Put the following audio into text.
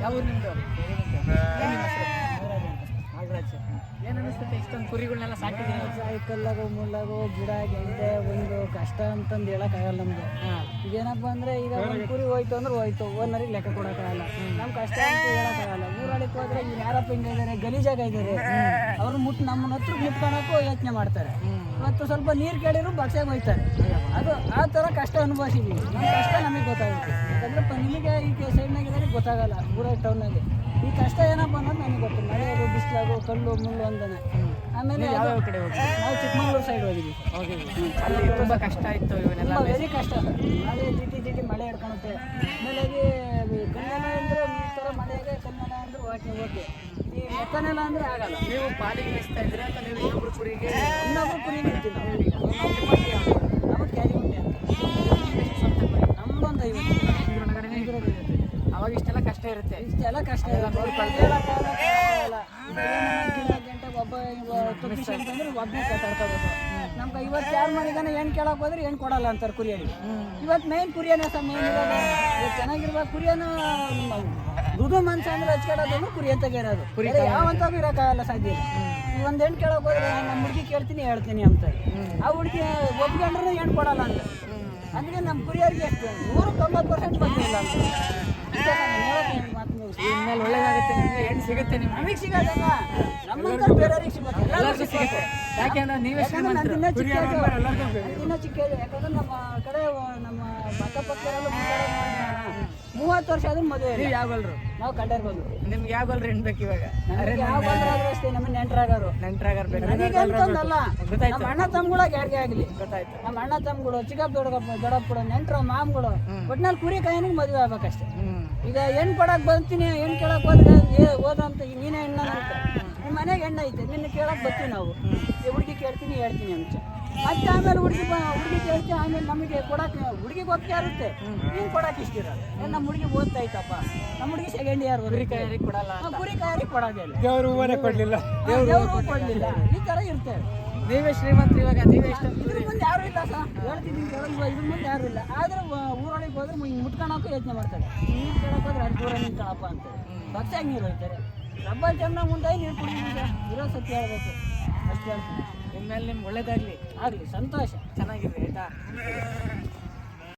ಯಾವ ಊರು ನಿಮ್ಮದು? ಏನು ನಿಮ್ಮ ಹೆಸರು? ನಾಗರಾಜ್. ಏನು ಅನಿಸುತ್ತೆ ಇಷ್ಟೊಂದು ಕುರಿಗಳನ್ನೆಲ್ಲ ಸಾಕಿದ್ದೀರಿ? ಸೈಕಲ್ಲಾಗೋ ಮುಳ್ಳಾಗೋ ಗಿಡ ಗೆಂಟೆ ಒಂದು ಕಷ್ಟ ಅಂತಂದು ಹೇಳೋಕ್ಕಾಗಲ್ಲ ನಮಗೆ. ಇದೇನಪ್ಪ ಅಂದರೆ ಈಗ ಒಂದು ಕುರಿ ಹೋಯ್ತು ಅಂದ್ರೆ ಹೋಯ್ತು, ಓನರಿಗೆ ಲೆಕ್ಕ ಕೊಡೋಕ್ಕಾಗಲ್ಲ. ನಮ್ಮ ಕಷ್ಟ ಅಂತ ಹೇಳೋಕ್ಕಾಗಲ್ಲ. ಊರೊಳಗೆ ಹೋದ್ರೆ ಇವ್ರು ಯಾರಪ್ಪ ಹಿಂಗೆ ಇದ್ದಾರೆ, ಗಲೀಜಾಗ ಇದ್ದಾರೆ, ಅವ್ರು ನಮ್ಮ ಹತ್ರ ಮುಟ್ಕೊಳಕ್ಕೂ ಯೋಚನೆ ಮಾಡ್ತಾರೆ. ಮತ್ತು ಸ್ವಲ್ಪ ನೀರು ಕೇಳಿದ್ರು ಬಗ್ಸಾಗ ಹೋಯ್ತಾರೆ. ಅದು ಆ ಥರ ಕಷ್ಟ ಅನುಭವಿಸಿದ್ದೀವಿ. ನಮ್ಮ ಕಷ್ಟ ನಮಗೆ ಗೊತ್ತಾಗುತ್ತೆ. ಯಾಕಂದ್ರೆ ನಿಮಗೆ ಈಗ ಸೈಡ್ನಾಗಿದ್ದಾರೆ ಗೊತ್ತಾಗಲ್ಲ. ಊರ ಟೌನಲ್ಲಿ ಈ ಕಷ್ಟ ಏನಪ್ಪ ಅನ್ನೋದು ನನಗೆ ಗೊತ್ತು. ಮಳೆಯಾಗು ಬಿಸಿಲಾಗು ಕಲ್ಲು ಮುಳ್ಳು ಅಂತಾನೆ. ಆಮೇಲೆ ಯಾವ ಕಡೆ ಹೋಗಿ? ನಾವು ಚಿಕ್ಕಮಂಗ್ಳೂರು ಸೈಡ್ ಹೋಗಿದ್ವಿ. ಅಲ್ಲಿ ತುಂಬ ಕಷ್ಟ ಇತ್ತು ಇವನ್ನೆಲ್ಲ. ವೆರಿ ಕಷ್ಟ. ಮಳೆ ಜಿಟಿ ಮಳೆ ಹಿಡ್ಕೊಳುತ್ತೆ. ಆಮೇಲೆ ಕಲ್ಲೆಲ್ಲ ಅಂದರೆ ಈ ಥರ ಮಳೆಗೆ ಕಲ್ಲೆಲ್ಲ ಅಂದ್ರೆ ಓಕೆ. ಈ ಮೆಕ್ಕನೆಲ್ಲ ಅಂದರೆ ಆಗಲ್ಲ. ನೀವು ಪಾಲಿಗೆ ಮೇಯಿಸ್ತಾ ಇದ್ದೀರಾ ಅಥವಾ ನೀವು ಇನ್ನೊಬ್ರು ಕುರಿಗೆ? ಇನ್ನೊಬ್ರು ಕುರಿ ಇರ್ತೀವಿ ನಾವು. ನಮಗೆ ಕ್ಯಾರಿ ಉಂಟೆ ಅಂತ ನಮ್ಮದೊಂದು 50. ಅವಾಗ ಇಷ್ಟೆಲ್ಲ ಕಷ್ಟ ಇರುತ್ತೆ. ಇಷ್ಟೆಲ್ಲ ಕಷ್ಟ ಇಲ್ಲ. ಗಂಟೆಗೆ ಒಬ್ಬ ತುಪ್ಪಿಸಿ ಅಂತಂದ್ರೆ ಒಬ್ಬನೇ ತಡ್ಕೋಬೇಕು. ನಮ್ಗೆ ಇವತ್ತು ಯಾರು ಮನೆಗಾನ ಏನು ಕೇಳಕ್ಕೆ ಹೋದ್ರೆ ಏನು ಕೊಡಲ್ಲ ಅಂತಾರೆ ಕುರಿಯಲ್ಲಿ. ಇವತ್ತು ಮೇನ್ ಕುರಿಯನೇ ಸಹ ಮೇನ್ ಇರೋದು. ಚೆನ್ನಾಗಿರ್ಬೇಕು ಕುರಿಯನ್ನು ದುಡ್ಡು ಮನ್ಸು ಅಂದ್ರೆ ಹಚ್ಕೊಳ್ಳೋದು ಕುರಿ ಅಂತಾಗೆ ಇರೋದು. ಯಾವಂತಾಗೂ ಇರೋಕ್ಕಾಗಲ್ಲ ಸಾಧ್ಯ ಇಲ್ಲ. ಈ ಒಂದು ಹೆಣ್ಣು ಕೇಳೋಕೆ ಹೋದ್ರೆ ನಮ್ಮ ಹುಡುಗಿ ಕೇಳ್ತೀನಿ ಹೇಳ್ತೀನಿ ಅಂತಾರೆ. ಆ ಹುಡುಗಿ ಒಪ್ಕೊಂಡ್ರೆ ಹೆಣ್ಣು ಕೊಡಲ್ಲ ಅಂತ. ಅಂದರೆ ನಮ್ಮ ಕುರಿಯರಿಗೆ ಎಷ್ಟು 190% ಬಂದಿಲ್ಲ ಅಂತ. ಇನ್ಮೇಲೆ ಒಳ್ಳೇದಾಗುತ್ತೆ, ನಿಮಗೆ ಹೆಣ್ಣು ಸಿಗುತ್ತೆ. ನಮಗೆ ಸಿಗೋದಲ್ಲ, ನಮ್ಮಂತ ಬೇರೆಯವ್ರಿಗೆ ಸಿಗುತ್ತೆ. ಎಲ್ಲರಿಗೂ ಸಿಗುತ್ತೆ. ಯಾಕೆಂದ್ರೆ ನೀವೇ ಇನ್ನೂ ಚಿಕ್ಕ ಇದೆ. ಯಾಕಂದ್ರೆ ನಮ್ಮ ಕಡೆ ನಮ್ಮ ಅಕ್ಕಪಕ್ಕದಲ್ಲೂ 30 ವರ್ಷ ಆದ್ರೂ ಮದುವೆ. ನೀವು ಯಾವ ಗೊಲ್ರು? ನಾವು ಕಂಡೇರ್ಬೋದು. ನಿಮ್ಗೆ ಯಾವ ಗೊಲ್ರು ಹೆಣ್ಣು ಬೇಕು ಇವಾಗ? ಯಾವ ಬಂದ್ರಾದ್ರೂ ಅಷ್ಟೇ ನಮ್ಮ ನೆಂಟರಾಗೋರು. ಬೇಕು. ನನಗೆ ಅಂತಂದಲ್ಲ, ನಮ್ಮ ಅಣ್ಣ ತಮ್ಮಗಳ ಯಾರಿಗೆ ಆಗಲಿ ಗೊತ್ತಾಯ್ತು. ನಮ್ಮ ಅಣ್ಣ ತಮ್ಮಗಳು, ಚಿಕ್ಕಪ್ಪ ದೊಡ್ಡಪ್ಪಗಳು, ನೆಂಟರು, ಮಾಮ್ಗಳು ಒಟ್ನಲ್ಲಿ ಕುರಿ ಕಾಯಿನಿಗೆ ಮದುವೆ ಆಗ್ಬೇಕಷ್ಟೇ. ಈಗ ಹೆಣ್ಣು ಕೊಡಕ್ಕೆ ಬರ್ತೀನಿ, ಹೆಣ್ಣು ಕೇಳಕ್ಕೆ ಹೋದ್ರೆ ಹೋದಂತ ನೀನೇ ಹೆಣ್ಣ ಅಂತ. ನಿಮ್ಮ ಮನೆಗೆ ಹೆಣ್ಣು ಐತೆ, ನಿನ್ನ ಕೇಳಕ್ಕೆ ಬರ್ತೀವಿ ನಾವು. ಹುಡುಗಿ ಕೇಳ್ತೀನಿ ಹೇಳ್ತೀನಿ ಅಂತ. ಮತ್ತೆ ಆಮೇಲೆ ಹುಡುಗಿ ಕೇಳ್ತೀವಿ. ಆಮೇಲೆ ನಮಗೆ ಕೊಡಕ್ಕೆ ಹುಡುಗಿಗೆ ಒಪ್ಪಿಗೆ ಇರುತ್ತೆ, ನೀನು ಕೊಡಕ್ಕೆ ಇಷ್ಟ ಇರೋದು. ನಮ್ಮ ಹುಡುಗಿ ಓದ್ತಾ ಐತಪ್ಪ, ನಮ್ಮ ಹುಡುಗಿ ಸೆಕೆಂಡ್ ಇಯರ್. ಕುರಿ ಕಾಯರಿಗೆ ಕೊಡಲ್ಲ, ಕುರಿ ಕಾಯರಿಗೆ ಕೊಡೋದಿಲ್ಲ, ದೇವರು ಕೊಡಲಿಲ್ಲ, ದೇವರು ಕೊಡಲಿಲ್ಲ. ಈ ಥರ ಇರ್ತೇವೆ. ನೀವೇ ಶ್ರೀಮಂತರು ಇವಾಗ. ನೀವೇ ಇಷ್ಟ ಇದ್ರ ಮುಂದೆ ಯಾರು ಇಲ್ಲ ಸರ್, ಹೇಳ್ತಿದ್ದೀನಿ ಇದ್ರ ಮುಂದೆ ಯಾರು ಇಲ್ಲ. ಆದ್ರೆ ಊರೊಳಗೆ ಹೋದ್ರೆ ಮುಟ್ಕೊಳಕ್ಕೂ ಯೋಚನೆ ಮಾಡ್ತಾರೆ. ನೀರು ಕೇಳಕ್ಕೆ ಹೋದ್ರೆ ಅದು ದೂರ ನಿಂತ್ಕೊಳಪ್ಪ ಅಂತಾರೆ. ಬಸ್ಸಾಗಿ ನೀರು ಹೋಯ್ತಾರೆ. ರಬ್ಬರ್ ಚೆನ್ನಾಗಿ ಮುಂದೆ ನೀರು ಕುಡಿಯೋದು ಇರೋ ಸತ್ಯ ಹೇಳ್ಬೇಕು ಅಷ್ಟೇ. ಇನ್ಮೇಲೆ ನಿಮ್ಗೆ ಒಳ್ಳೇದಾಗಲಿ, ಆಗಲಿ, ಸಂತೋಷ. ಚೆನ್ನಾಗಿರ್ರಿ ಆಯ್ತಾ?